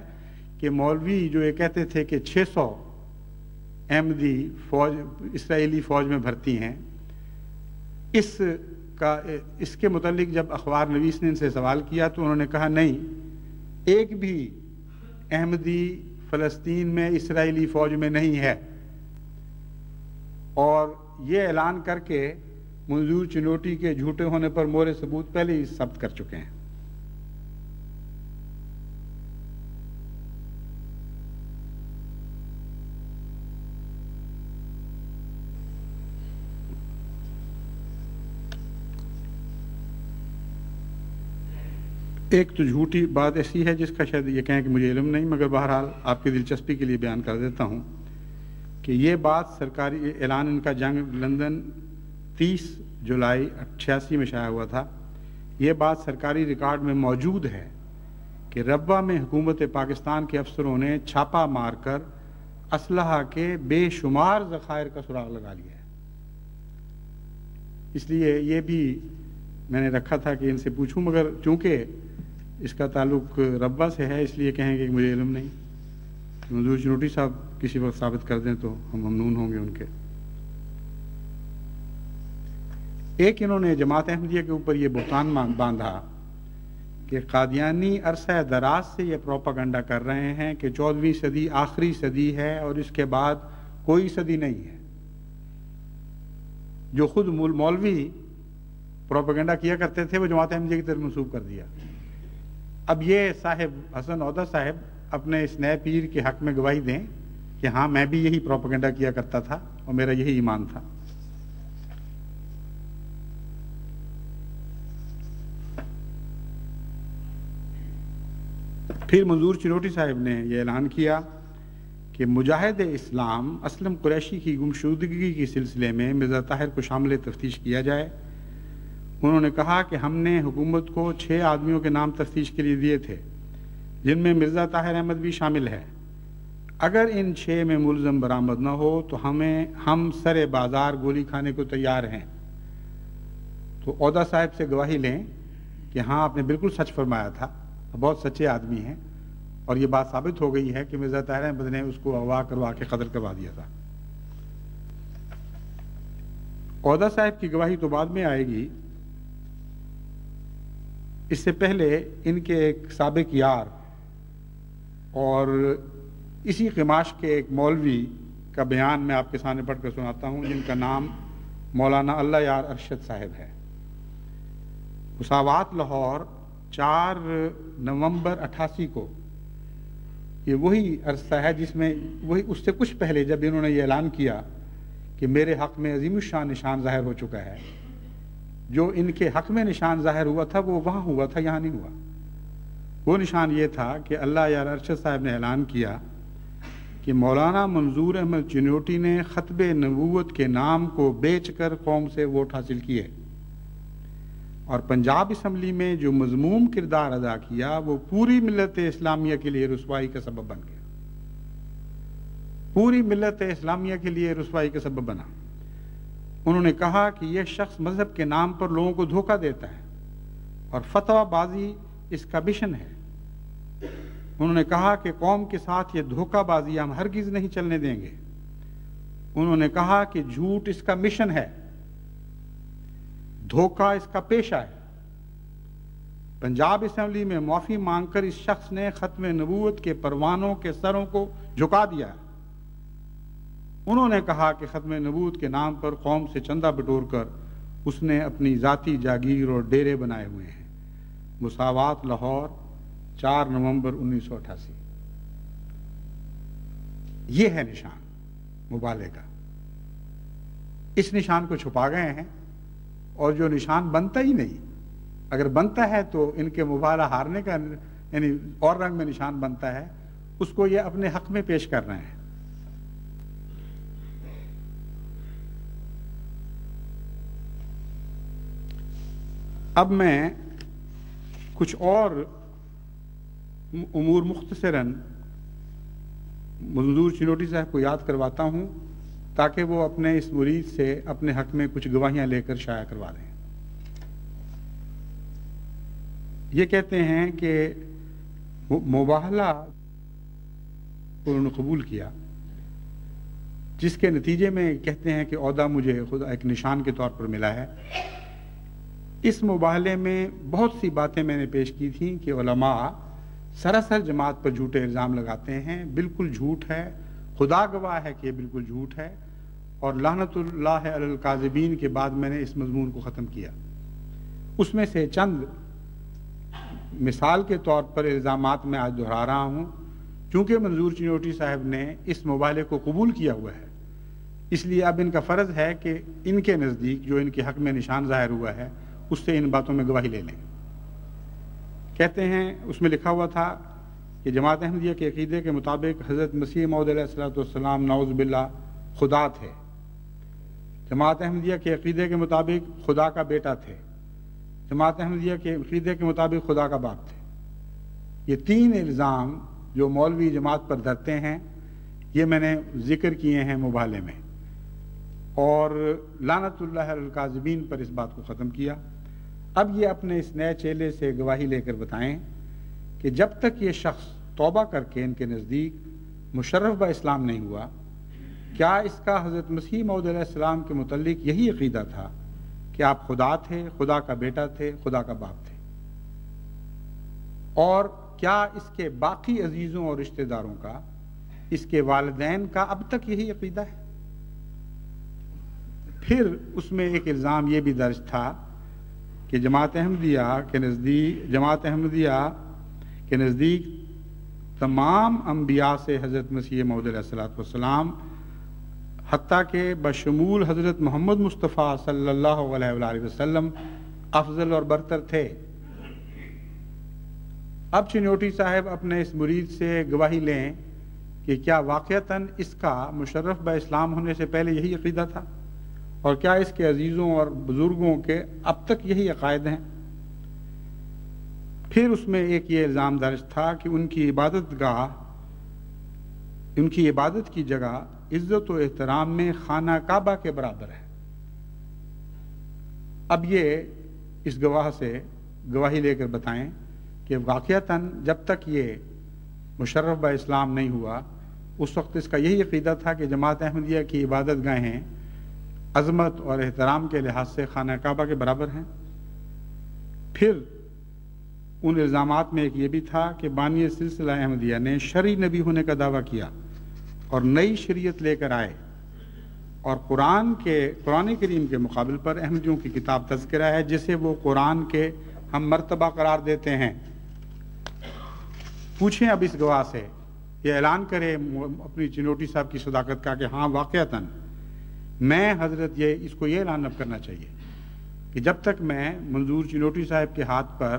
[SPEAKER 1] کہ مولوی جو یہ کہتے تھے کہ 600 احمدی اسرائیلی فوج میں بھرتی ہیں، اس کے متعلق جب اخبار نویس نے ان سے سوال کیا تو انہوں نے کہا نہیں، ایک بھی احمدی فلسطین میں اسرائیلی فوج میں نہیں ہے، اور یہ اعلان کر کے منظور چنوٹی کے جھوٹے ہونے پر مہر ثبوت پہلے ہی ثبت کر چکے ہیں۔ ایک تو جھوٹی بات ایسی ہے جس کا شاید یہ کہیں کہ مجھے علم نہیں، مگر بہرحال آپ کی دلچسپی کے لیے بیان کر دیتا ہوں کہ یہ بات سرکاری اعلان ان کا جنگ لندن 30 جولائی 88 میں شائع ہوا تھا۔ یہ بات سرکاری ریکارڈ میں موجود ہے کہ ربوہ میں حکومت پاکستان کے افسروں نے چھاپا مار کر اسلحہ کے بے شمار ذخائر کا سراغ لگا لیا ہے۔ اس لیے یہ بھی میں نے رکھا تھا کہ ان سے پوچھوں، مگر چونکہ اس کا تعلق ربوہ سے ہے اس لیے کہیں گے کہ مجھے علم نہیں۔ منظور چنوٹی صاحب کسی وقت ثابت کر دیں تو ہم ممنون ہوں گے ان کے۔ ایک انہوں نے جماعت احمدیہ کے اوپر یہ بہتان باندھا کہ قادیانی عرصہ دراز سے یہ پروپیگنڈا کر رہے ہیں کہ 14ویں صدی آخری صدی ہے اور اس کے بعد کوئی صدی نہیں ہے. جو خود مولوی پروپیگنڈا کیا کرتے تھے وہ جماعت احمدیہ کی طرف منسوب کر دیا. اب یہ صاحب حسن عودہ صاحب اپنے اس نئے پیر کے حق میں گواہی دیں کہ ہاں میں بھی یہی پروپیگنڈا کیا کرتا تھا اور میرا یہی ایمان تھا. پھر منظور چنوٹی صاحب نے یہ اعلان کیا کہ مجاہد اسلام اسلم قریشی کی گمشدگی کے سلسلے میں مرزا طاہر کو شامل تفتیش کیا جائے. انہوں نے کہا کہ ہم نے حکومت کو 6 آدمیوں کے نام تفتیش کے لیے دیے تھے جن میں مرزا طاہر احمد بھی شامل ہے. اگر ان 6 میں ملزم برآمد نہ ہو تو ہم سر بازار گولی کھانے کو تیار ہیں. تو عودہ صاحب سے گواہی لیں کہ ہاں آپ نے بالکل سچ فرمایا تھا، بہت سچے آدمی ہیں، اور یہ بات ثابت ہو گئی ہے کہ مرزا طاہر احمد نے اس کو اغوا کروا کے قتل کروا دیا تھا. عودہ صاحب کی گواہی تو بعد میں آئے گی. اس سے پہلے ان کے ایک سابق یار اور اسی قماش کے ایک مولوی کا بیان میں آپ کے سامنے پڑھ کر سناتا ہوں، جن کا نام مولانا اللہ یار ارشد صاحب ہے. مساوات لاہور 4 نومبر 88 کو، یہ وہی عرصہ ہے جس میں وہی اس سے کچھ پہلے جب انہوں نے یہ اعلان کیا کہ میرے حق میں عظیم الشان نشان ظاہر ہو چکا ہے. جو ان کے حق میں نشان ظاہر ہوا تھا وہ وہاں ہوا تھا، یہاں نہیں ہوا. وہ نشان یہ تھا کہ اللہ یار ارشد صاحب نے اعلان کیا کہ مولانا منظور احمد چنوٹی نے ختم نبوت کے نام کو بیچ کر قوم سے ووٹ حاصل کیے، اور پنجاب اسمبلی میں جو مذموم کردار ادا کیا وہ پوری ملت اسلامیہ کے لیے رسوائی کا سبب بن گیا. پوری ملت اسلامیہ کے لیے رسوائی کا سبب بنا. انہوں نے کہا کہ یہ شخص مذہب کے نام پر لوگوں کو دھوکہ دیتا ہے اور فتویٰ بازی اس کا مشن ہے. انہوں نے کہا کہ قوم کے ساتھ یہ دھوکہ بازی ہم ہرگز نہیں چلنے دیں گے. انہوں نے کہا کہ جھوٹ اس کا مشن ہے، دھوکہ اس کا پیشہ ہے. پنجاب اسمبلی میں معافی مانگ کر اس شخص نے ختم نبوت کے پروانوں کے سروں کو جھکا دیا. انہوں نے کہا کہ ختم نبوت کے نام پر قوم سے چندہ بٹور کر اس نے اپنی ذاتی جاگیر اور ڈیرے بنائے ہوئے ہیں. مساوات لاہور 4 نومبر 1988. یہ ہے نشان مبالغے کا. اس نشان کو چھپا گئے ہیں، اور جو نشان بنتا ہی نہیں، اگر بنتا ہے تو ان کے مبالغہ ہارنے کا یعنی اور رنگ میں نشان بنتا ہے، اس کو یہ اپنے حق میں پیش کر رہے ہیں. اب میں کچھ اور امور مختصراً منظور چنوٹی صاحب کو یاد کرواتا ہوں تاکہ وہ اپنے اس مرید سے اپنے حق میں کچھ گواہیاں لے کر شائع کروا دیں. یہ کہتے ہیں کہ مباہلہ انہوں نے قبول کیا، جس کے نتیجے میں کہتے ہیں کہ عہدہ مجھے خدا ایک نشان کے طور پر ملا ہے. اس مباہلے میں بہت سی باتیں میں نے پیش کی تھیں کہ علماء سراسر جماعت پر جھوٹے الزام لگاتے ہیں. بالکل جھوٹ ہے، خدا گواہ ہے کہ یہ بالکل جھوٹ ہے، اور لعنت اللہ علی الکاذبین کے بعد میں نے اس مضمون کو ختم کیا. اس میں سے چند مثال کے طور پر الزامات میں آج دہرا رہا ہوں. چونکہ منظور چنوٹی صاحب نے اس مباہلے کو قبول کیا ہوا ہے، اس لیے اب ان کا فرض ہے کہ ان کے نزدیک جو ان کے حق میں نشان ظاہر ہوا ہے اس سے ان باتوں میں گواہی لے لیں. کہتے ہیں اس میں لکھا ہوا تھا کہ جماعت احمدیہ کے عقیدے کے مطابق حضرت مسیح موعود علیہ السلام نعوذ باللہ خدا تھے. جماعت احمدیہ کے عقیدے کے مطابق خدا کا بیٹا تھے. جماعت احمدیہ کے عقیدے کے مطابق خدا کا باپ تھے. یہ 3 الزام جو مولوی جماعت پر دھرتے ہیں یہ میں نے ذکر کیے ہیں مباہلے میں، اور لعنت اللہ علی الکاذبین پر اس بات کو ختم کیا. اب یہ اپنے اس نئے چیلے سے گواہی لے کر بتائیں کہ جب تک یہ شخص توبہ کر کے ان کے نزدیک مشرف با اسلام نہیں ہوا، کیا اس کا حضرت مسیح موعود علیہ السلام کے متعلق یہی عقیدہ تھا کہ آپ خدا تھے، خدا کا بیٹا تھے، خدا کا باپ تھے؟ اور کیا اس کے باقی عزیزوں اور رشتہ داروں کا، اس کے والدین کا اب تک یہی عقیدہ ہے؟ پھر اس میں ایک الزام یہ بھی درج تھا کہ جماعت احمدیہ کے نزدیک تمام انبیاء سے حضرت مسیح موعود علیہ الصلوۃ والسلام، حتیٰ کہ بشمول حضرت محمد مصطفیٰ صلی اللہ علیہ وآلہ وسلم، افضل اور برتر تھے۔ اب چنوٹی صاحب اپنے اس مرید سے گواہی لیں کہ کیا واقعتاً اس کا مشرف با اسلام ہونے سے پہلے یہی عقیدہ تھا، اور کیا اس کے عزیزوں اور بزرگوں کے اب تک یہی عقائد ہیں؟ پھر اس میں ایک یہ الزام درج تھا کہ ان کی عبادت کی جگہ عزت و احترام میں خانہ کعبہ کے برابر ہے۔ اب یہ اس گواہ سے گواہی لے کر بتائیں کہ واقعتاً جب تک یہ مشرف با اسلام نہیں ہوا اس وقت اس کا یہی عقیدہ تھا کہ جماعت احمدیہ کی عبادت گاہیں عظمت اور احترام کے لحاظ سے خانہ کعبہ کے برابر ہیں۔ پھر ان الزامات میں ایک یہ بھی تھا کہ بانی سلسلہ احمدیہ نے شرعی نبی ہونے کا دعویٰ کیا اور نئی شریعت لے کر آئے، اور قرآن کریم کے مقابل پر احمدیوں کی کتاب تذکرہ ہے جسے وہ قرآن کے ہم مرتبہ قرار دیتے ہیں۔ پوچھیں اب اس گواہ سے، یہ اعلان کرے اپنی چنوٹی صاحب کی صداقت کا کہ ہاں واقعتاً میں حضرت اس کو یہ اعلان اب کرنا چاہیے کہ جب تک میں منظور چنوٹی صاحب کے ہاتھ پر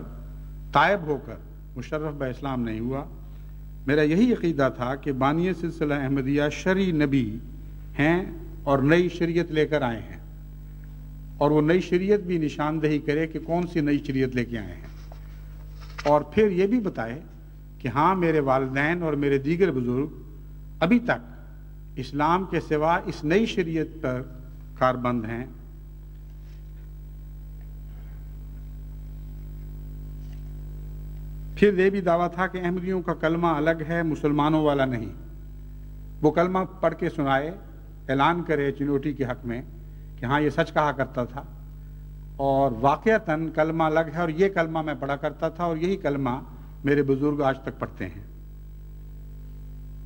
[SPEAKER 1] تائب ہو کر مشرف با اسلام نہیں ہوا، میرا یہی عقیدہ تھا کہ بانی سلسلہ احمدیہ شرعی نبی ہیں اور نئی شریعت لے کر آئے ہیں، اور وہ نئی شریعت بھی نشاندہی کرے کہ کون سی نئی شریعت لے کے آئے ہیں، اور پھر یہ بھی بتائے کہ ہاں میرے والدین اور میرے دیگر بزرگ ابھی تک اسلام کے سوا اس نئی شریعت پر کاربند ہیں۔ پھر یہ بھی دعویٰ تھا کہ احمدیوں کا کلمہ الگ ہے، مسلمانوں والا نہیں۔ وہ کلمہ پڑھ کے سنائے، اعلان کرے چنوٹی کے حق میں کہ ہاں یہ سچ کہا کرتا تھا، اور واقعتاً کلمہ الگ ہے، اور یہ کلمہ میں پڑھا کرتا تھا، اور یہی کلمہ میرے بزرگ آج تک پڑھتے ہیں۔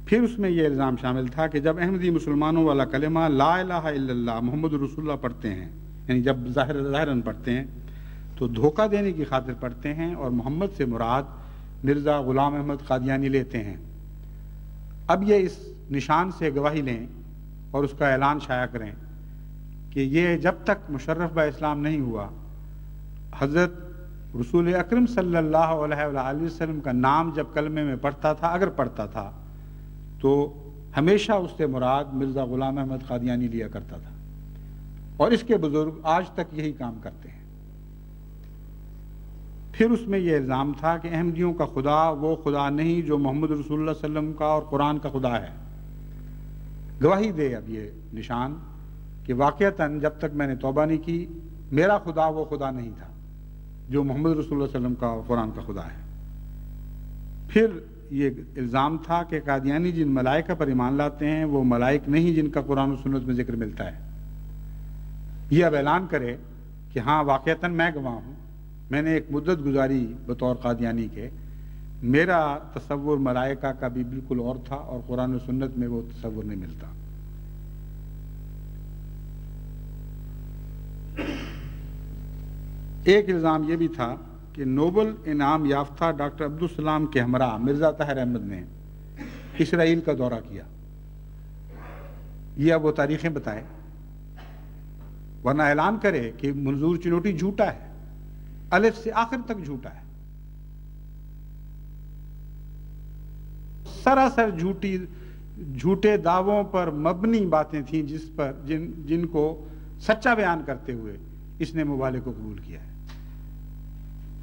[SPEAKER 1] پھر اس میں یہ الزام شامل تھا کہ جب احمدی مسلمانوں والا کلمہ لا الہ الا اللہ محمد رسول اللہ پڑھتے ہیں، یعنی جب ظاہراً پڑھتے ہیں تو دھوکہ دینے کی خاطر پڑھتے ہیں، اور محمد سے مراد مرزا غلام احمد قادیانی لیتے ہیں۔ اب یہ اس نشان سے گواہی لیں اور اس کا اعلان شائع کریں کہ یہ جب تک مشرف با اسلام نہیں ہوا، حضرت رسول اکرم صلی اللہ علیہ وآلہ وسلم کا نام جب کلمے میں پڑھتا تھا، اگر پڑھتا تھا تو ہمیشہ اس سے مراد مرزا غلام احمد قادیانی لیا کرتا تھا، اور اس کے بزرگ آج تک یہی کام کرتے ہیں۔ پھر اس میں یہ الزام تھا کہ احمدیوں کا خدا وہ خدا نہیں جو محمد رسول اللہ صلی اللہ علیہ وسلم کا اور قرآن کا خدا ہے۔ گواہی دے اب یہ نشان کہ واقعتاً جب تک میں نے توبہ نہیں کی میرا خدا وہ خدا نہیں تھا جو محمد رسول اللہ صلی اللہ علیہ وسلم کا اور قرآن کا خدا ہے۔ پھر یہ الزام تھا کہ قادیانی جن ملائکہ پر ایمان لاتے ہیں وہ ملائک نہیں جن کا قرآن و سنت میں ذکر ملتا ہے۔ یہ اب اعلان کرے کہ ہاں واقعتاً میں گواہ ہوں، میں نے ایک مدت گزاری بطور قادیانی کے، میرا تصور ملائکہ کا بھی بالکل اور تھا، اور قرآن و سنت میں وہ تصور نہیں ملتا۔ ایک الزام یہ بھی تھا کہ نوبل انعام یافتہ ڈاکٹر عبدالسلام کے ہمراہ مرزا طاہر احمد نے اسرائیل کا دورہ کیا۔ یہ اب وہ تاریخیں بتائے، ورنہ اعلان کرے کہ منظور چنوٹی جھوٹا ہے، الف سے آخر تک جھوٹا ہے، سراسر جھوٹے دعووں پر مبنی باتیں تھیں جن کو سچا بیان کرتے ہوئے اس نے مبالغے کو قبول کیا ہے۔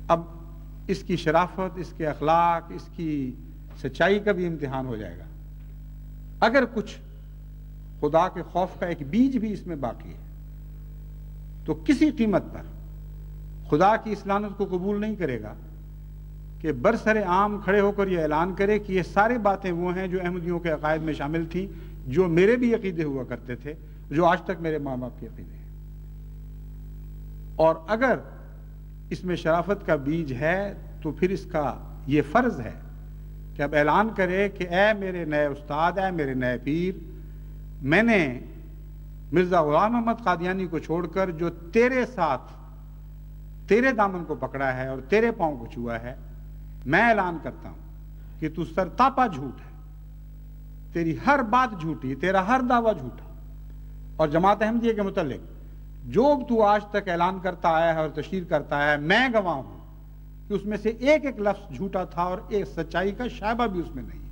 [SPEAKER 1] اب اس کی شرافت، اس کے اخلاق، اس کی سچائی کا بھی امتحان ہو جائے گا۔ اگر کچھ خدا کے خوف کا ایک بیج بھی اس میں باقی ہے تو کسی قیمت پر خدا کی اس لعنت کو قبول نہیں کرے گا کہ برسر عام کھڑے ہو کر یہ اعلان کرے کہ یہ ساری باتیں وہ ہیں جو احمدیوں کے عقائد میں شامل تھیں، جو میرے بھی عقیدے ہوا کرتے تھے، جو آج تک میرے ماں باپ کے عقیدے ہیں۔ اور اگر اس میں شرافت کا بیج ہے تو پھر اس کا یہ فرض ہے کہ اب اعلان کرے کہ اے میرے نئے استاد، اے میرے نئے پیر، میں نے مرزا غلام احمد قادیانی کو چھوڑ کر جو تیرے ساتھ تیرے دامن کو پکڑا ہے اور تیرے پاؤں کو چھوا ہے، میں اعلان کرتا ہوں کہ تو سرتاپا جھوٹ ہے، تیری ہر بات جھوٹی، تیرا ہر دعویٰ جھوٹا۔ اور جماعت احمدیہ کے متعلق جو تو آج تک اعلان کرتا آیا ہے اور تشہیر کرتا ہے، میں گواہ ہوں کہ اس میں سے ایک ایک لفظ جھوٹا تھا اور ایک سچائی کا شائبہ بھی اس میں نہیں۔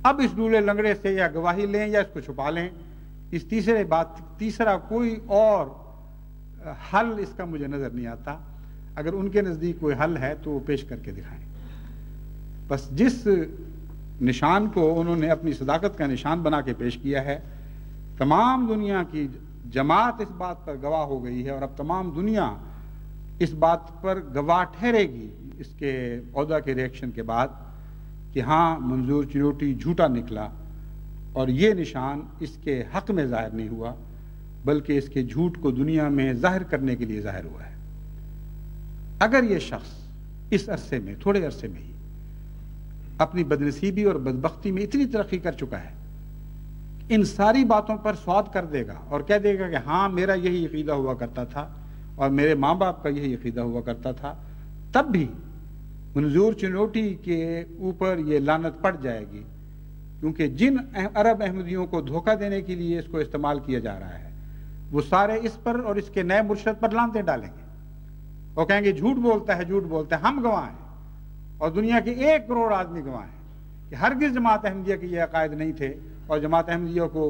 [SPEAKER 1] اب اس ڈولے لنگڑے سے یا گواہی لیں یا اس کو چھپا لیں، اس تیسرا کوئی اور حل اس کا مجھے نظر نہیں آتا۔ اگر ان کے نزدیک کوئی حل ہے تو وہ پیش کر کے دکھائیں۔ بس جس نشان کو انہوں نے اپنی صداقت کا نشان بنا کے پیش کیا ہے، تمام دنیا کی جماعت اس بات پر گواہ ہو گئی ہے، اور اب تمام دنیا اس بات پر گواہ ٹھہرے گی اس کے عہدہ کے ریئیکشن کے بعد کہ ہاں منظور چنوٹی جھوٹا نکلا، اور یہ نشان اس کے حق میں ظاہر نہیں ہوا بلکہ اس کے جھوٹ کو دنیا میں ظاہر کرنے کے لیے ظاہر ہوا ہے۔ اگر یہ شخص اس عرصے میں، تھوڑے عرصے میں ہی اپنی بدنصیبی اور بدبختی میں اتنی ترقی کر چکا ہے، ان ساری باتوں پر سواد کر دے گا اور کہہ دے گا کہ ہاں میرا یہی عقیدہ ہوا کرتا تھا اور میرے ماں باپ کا یہی عقیدہ ہوا کرتا تھا، تب بھی منظور چنوٹی کے اوپر یہ لعنت پڑ جائے گی، کیونکہ جن عرب احمدیوں کو دھوکہ دینے کے لیے اس کو استعمال کیا جا رہا ہے، وہ سارے اس پر اور اس کے نئے مرشد پر لعنتیں ڈالیں گے اور کہیں گے جھوٹ بولتا ہے، جھوٹ بولتا ہے۔ ہم گواہ ہیں اور دنیا کے 1 کروڑ آدمی گواہ ہیں کہ ہرگز جماعت احمدیہ کے یہ عقائد نہیں تھے، اور جماعت احمدیہ کو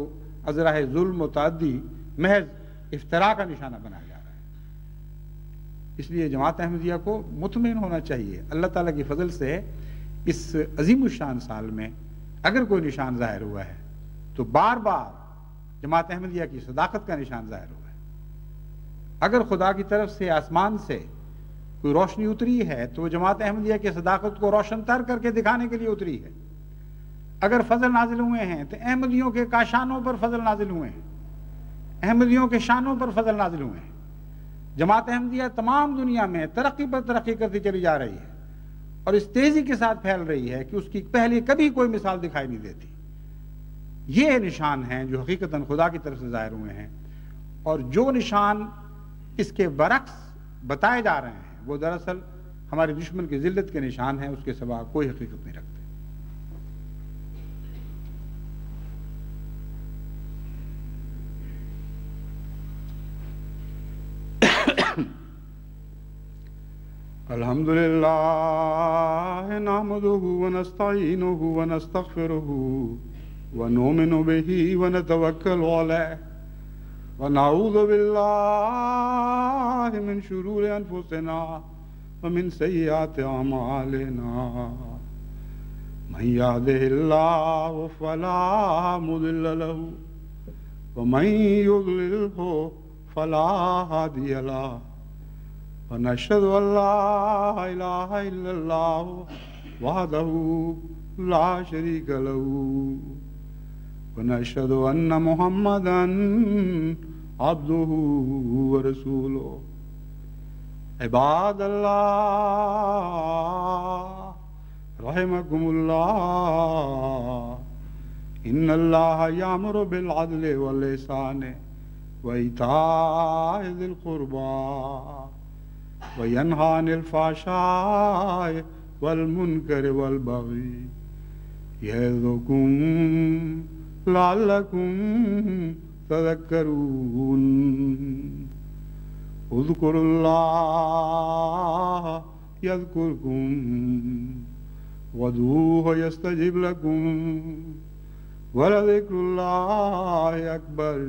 [SPEAKER 1] ازراہ ظلم و تعدی محض افتراء کا نشانہ بنایا جا رہا ہے۔ اس لیے جماعت احمدیہ کو مطمئن ہونا چاہیے۔ اللہ تعالیٰ کی فضل سے اس عظیم الشان سال میں اگر کوئی نشان ظاہر ہوا ہے تو بار بار جماعت احمدیہ کی صداقت کا نشان ظاہر ہوا ہے۔ اگر خدا کی طرف سے آسمان سے کوئی روشنی اتری ہے تو وہ جماعت احمدیہ کی صداقت کو روشن تر کر کے دکھانے کے لیے اتری ہے۔ اگر فضل نازل ہوئے ہیں تو احمدیوں کے کاشانوں پر فضل نازل ہوئے ہیں، احمدیوں کے شانوں پر فضل نازل ہوئے ہیں۔ جماعت احمدیہ تمام دنیا میں ترقی پر ترقی کرتی چلی جا رہی ہے اور اس تیزی کے ساتھ پھیل رہی ہے کہ اس کی پہلے کبھی کوئی مثال دکھائی نہیں دیتی۔ یہ نشان ہیں جو حقیقتاً خدا کی طرف سے ظاہر ہوئے ہیں، اور جو نشان اس کے برعکس بتائے جا رہے ہیں وہ دراصل ہمارے دشمن کی ذلت کے نشان ہیں، اس کے سوا کوئی حقیقت نہیں رکھتے۔ الحمدللہ نحمدہ ونستعینہ ونستغفرہ ونؤمن بہ ونتوکل علیہ ونعوذ باللہ من شرور انفسنا ومن سیئات اعمالنا من یہدہ اللہ فلا مضل لہ ومن یضللہ فلا ہادی لہ ونشهد أن لا إله إلا الله وحده لا شريك له ونشهد أن محمدا عبده ورسوله عباد الله رحمكم الله إن الله يأمر بالعدل والإحسان وإيتاء ذي القربى وَيَنْهَى عَنِ الْفَحْشَاءِ وَالْمُنْكَرِ وَالْبَغْيِ يَعِظُكُمْ لَعَلَّكُمْ تَذَكَّرُونَ اذْكُرُوا اللَّهَ يَذْكُرْكُمْ وَادْعُوهُ يَسْتَجِبْ لَكُمْ وَلَذِكْرُ اللَّهِ أَكْبَرُ